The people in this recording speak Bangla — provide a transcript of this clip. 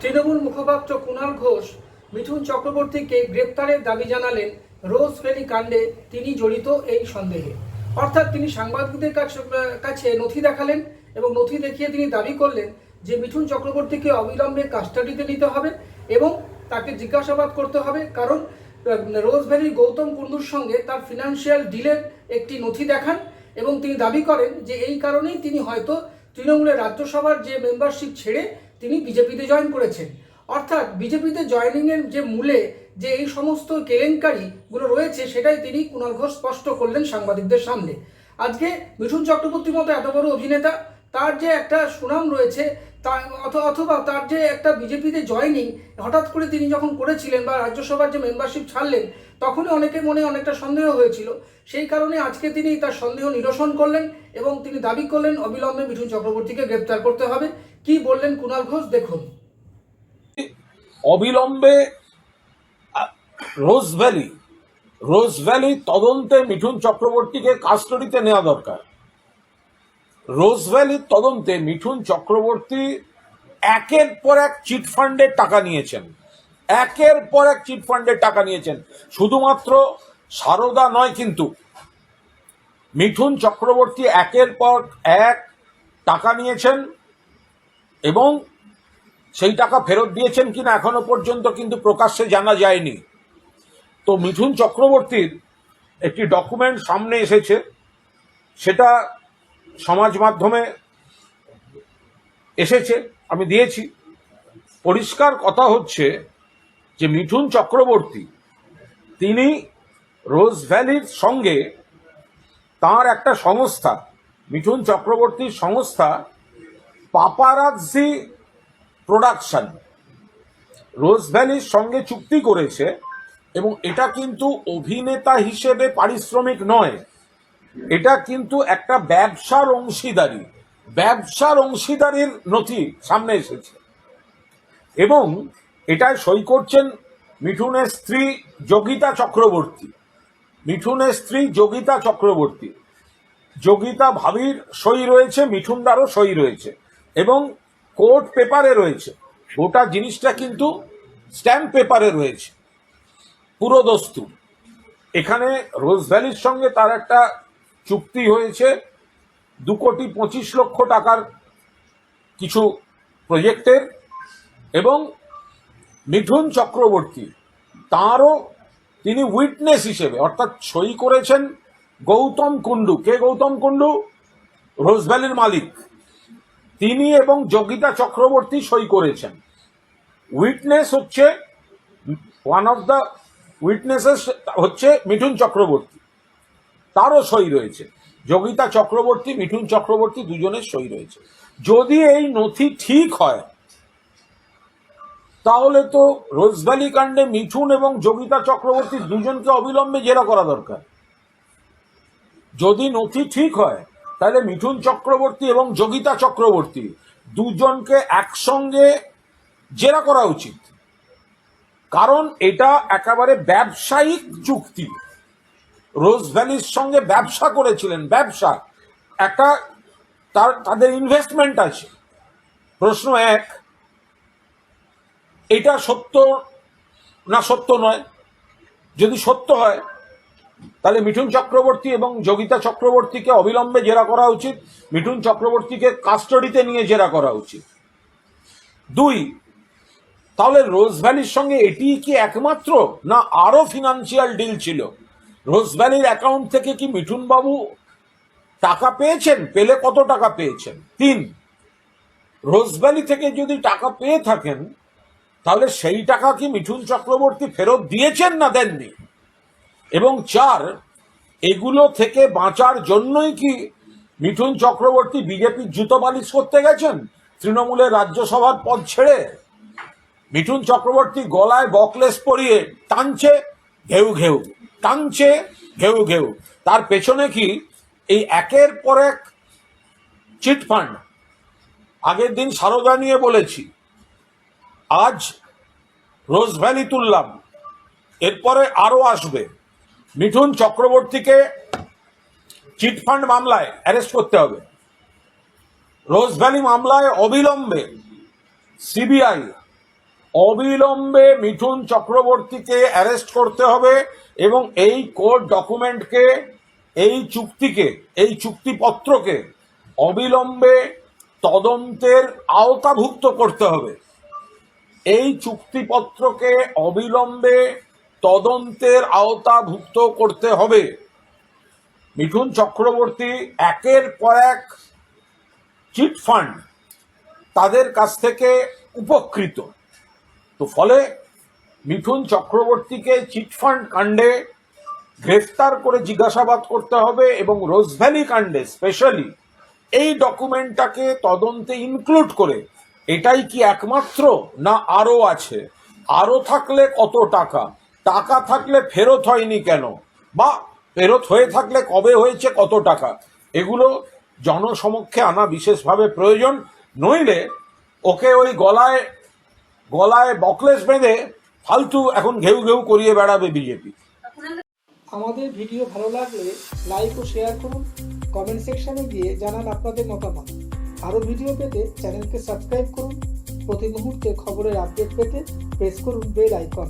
তৃণমূল মুখপাত্র কুণাল ঘোষ মিঠুন চক্রবর্তীকে গ্রেপ্তারের দাবি জানালেন। রোজ ভ্যালি কাণ্ডে তিনি জড়িত এই সন্দেহে, অর্থাৎ তিনি সাংবাদিকদের কাছে নথি দেখালেন এবং নথি দেখিয়ে তিনি দাবি করলেন যে মিঠুন চক্রবর্তীকে অবিলম্বে কাস্টাডিতে নিতে হবে এবং তাকে জিজ্ঞাসাবাদ করতে হবে, কারণ রোজ ভ্যালির গৌতম কুণ্ডুর সঙ্গে তার ফিনান্সিয়াল ডিলের একটি নথি দেখান এবং তিনি দাবি করেন যে এই কারণেই তিনি হয়তো তৃণমূলের রাজ্যসভার যে মেম্বারশিপ ছেড়ে তিনি বিজেপিতে জয়েন করেছেন। অর্থাৎ বিজেপিতে জয়েনিংয়ের যে মূলে যে এই সমস্ত কেলেঙ্কারিগুলো রয়েছে সেটাই তিনি কুণাল ঘোষ স্পষ্ট করলেন সাংবাদিকদের সামনে। আজকে মিঠুন চক্রবর্তীর মতো এত বড় অভিনেতা, তার যে একটা সুনাম রয়েছে, অথবা তার যে একটা বিজেপিতে জয়েনিং হঠাৎ করে তিনি যখন করেছিলেন বা রাজ্যসভার যে মেম্বারশিপ ছাড়লেন, তখনই অনেকের মনে অনেকটা সন্দেহ হয়েছিল। সেই কারণে আজকে তিনি তার সন্দেহ নিরসন করলেন এবং তিনি দাবি করলেন অবিলম্বে মিঠুন চক্রবর্তীকে গ্রেপ্তার করতে হবে। কি বললেন কুণাল ঘোষ দেখুন। অবিলম্বে রোজ ভ্যালি তদন্তে মিঠুন চক্রবর্তীকে কাস্টডিতে নেওয়া দরকার। রোজ ভ্যালির তদন্তে মিঠুন চক্রবর্তী একের পর এক চিটফান্ডের টাকা নিয়েছেন, শুধুমাত্র সারদা নয়, কিন্তু মিঠুন চক্রবর্তী একের পর এক টাকা নিয়েছেন এবং সেই টাকা ফেরত দিয়েছেন কিনা এখনো পর্যন্ত কিন্তু প্রকাশ্যে জানা যায়নি। তো মিঠুন চক্রবর্তীর একটি ডকুমেন্ট সামনে এসেছে, সেটা সমাজ মাধ্যমে এসেছে, আমি দিয়েছি। পরিষ্কার কথা হচ্ছে যে মিঠুন চক্রবর্তী তিনি রোজ ভ্যালির সঙ্গে তার একটা সংস্থা, মিঠুন চক্রবর্তীর সংস্থা পাপারাজ্জি প্রোডাকশন, রোজ ভ্যালির সঙ্গে চুক্তি করেছে এবং এটা কিন্তু অভিনেতা হিসেবে পারিশ্রমিক নয়, এটা কিন্তু একটা ব্যবসার অংশীদারির নথি সামনে এসেছে এবং এটায় সই করছেন মিঠুনের স্ত্রী যোগিতা চক্রবর্তী, যোগিতা ভাবির সই রয়েছে, মিঠুনদারও সই রয়েছে এবং কোর্ট পেপারে রয়েছে। গোটা জিনিসটা কিন্তু স্ট্যাম্প পেপারে রয়েছে পুরো দস্তুর। এখানে রোজ ভ্যালির সঙ্গে তার একটা চুক্তি হয়েছে 2,25,00,000 টাকার কিছু প্রজেক্টের, এবং মিঠুন চক্রবর্তী তারও তিনি উইটনেস হিসেবে, অর্থাৎ সই করেছেন গৌতম কুণ্ডু। কে গৌতম কুণ্ডু? রোজ ভ্যালির মালিক, তিনি এবং যোগিতা চক্রবর্তী সই করেছেন। উইটনেস হচ্ছে, ওয়ান অফ দ্য উইটনেসেস হচ্ছে মিঠুন চক্রবর্তী, তারও সই রয়েছে। যোগিতা চক্রবর্তী, মিঠুন চক্রবর্তী দুজনের সই রয়েছে। যদি এই নথি ঠিক হয় তাহলে তো রোজ ভ্যালি কাণ্ডে মিঠুন এবং যোগিতা চক্রবর্তী দুজনকে অবিলম্বে জেরা করা দরকার। যদি নথি ঠিক হয় তাহলে মিঠুন চক্রবর্তী এবং যোগিতা চক্রবর্তী দুজনকে একসঙ্গে জেরা করা উচিত, কারণ এটা একেবারে ব্যবসায়িক চুক্তি। রোজ ভ্যালির সঙ্গে ব্যবসা করেছিলেন, একটা তাদের ইনভেস্টমেন্ট আছে। প্রশ্ন এক, এটা সত্য না সত্য নয়? যদি সত্য হয় তাহলে মিঠুন চক্রবর্তী এবং যোগিতা চক্রবর্তীকে অবিলম্বে জেরা করা উচিত, মিঠুন চক্রবর্তীকে কাস্টডিতে নিয়ে জেরা করা উচিত। 2, তাহলে রোজ ভ্যালির সঙ্গে এটি কি একমাত্র, না আরো ফিনান্সিয়াল ডিল ছিল? রোজ ভ্যালির অ্যাকাউন্ট থেকে কি মিঠুন বাবু টাকা পেয়েছেন? পেলে কত টাকা পেয়েছেন? 3, রোজ ভ্যালি থেকে যদি টাকা পেয়ে থাকেন তাহলে সেই টাকা কি মিঠুন চক্রবর্তী ফেরত দিয়েছেন না দেননি? এবং 4, এগুলো থেকে বাঁচার জন্যই কি মিঠুন চক্রবর্তী বিজেপির জুতো পালিশ করতে গেছেন তৃণমূলের রাজ্যসভার পদ ছেড়ে? মিঠুন চক্রবর্তী গলায় বকলেস পরিয়ে টানছে ঘেউ ঘেউ, তার পেছনে কি এই একের পর এক চিটফান্ড? আগের দিন সারদা নিয়ে বলেছি, আজ রোজ ভ্যালি তুললাম, এরপরে আরো আসবে। মিঠুন চক্রবর্তীকে চিটফান্ড মামলায় অ্যারেস্ট করতে হবে, রোজ ভ্যালি মামলায় অবিলম্বে সিবিআই অবিলম্বে মিঠুন চক্রবর্তীকে অ্যারেস্ট করতে হবে এবং এই কোর্ট ডকুমেন্টকে, এই চুক্তিপত্রকে অবিলম্বে তদন্তের আওতাভুক্ত করতে হবে। এই চুক্তিপত্রকে অবিলম্বে তদন্তের আওতাভুক্ত করতে হবে। মিঠুন চক্রবর্তী একের পর এক চিটফান্ড তাদের কাছ থেকে উপকৃত। তো ফলে মিঠুন চক্রবর্তীকে চিটফান্ড কাণ্ডে গ্রেফতার করে জিজ্ঞাসাবাদ করতে হবে এবং রোজভ্যালি কাণ্ডে স্পেশালি এই ডকুমেন্টটাকে তদন্তে ইনক্লুড করে এটাই কি একমাত্র, না আরও আছে, আরও থাকলে কত টাকা, টাকা থাকলে ফেরত হয়নি কেন, বা ফেরত হয়ে থাকলে কবে হয়েছে, কত টাকা, এগুলো জনসমক্ষে আনা বিশেষভাবে প্রয়োজন। নইলে ওকে ওই গলায় বকলেস বেঁধে ফালতু এখন ঘেউ ঘেউ করিয়ে বেড়াবে বিজেপি। আমাদের ভিডিও ভালো লাগলে লাইক ও শেয়ার করুন, কমেন্ট সেকশনে গিয়ে জানান আপনাদের মতামত। আরও ভিডিও পেতে চ্যানেলকে সাবস্ক্রাইব করুন। প্রতি মুহূর্তে খবরের আপডেট পেতে প্রেস করুন বেল আইকন।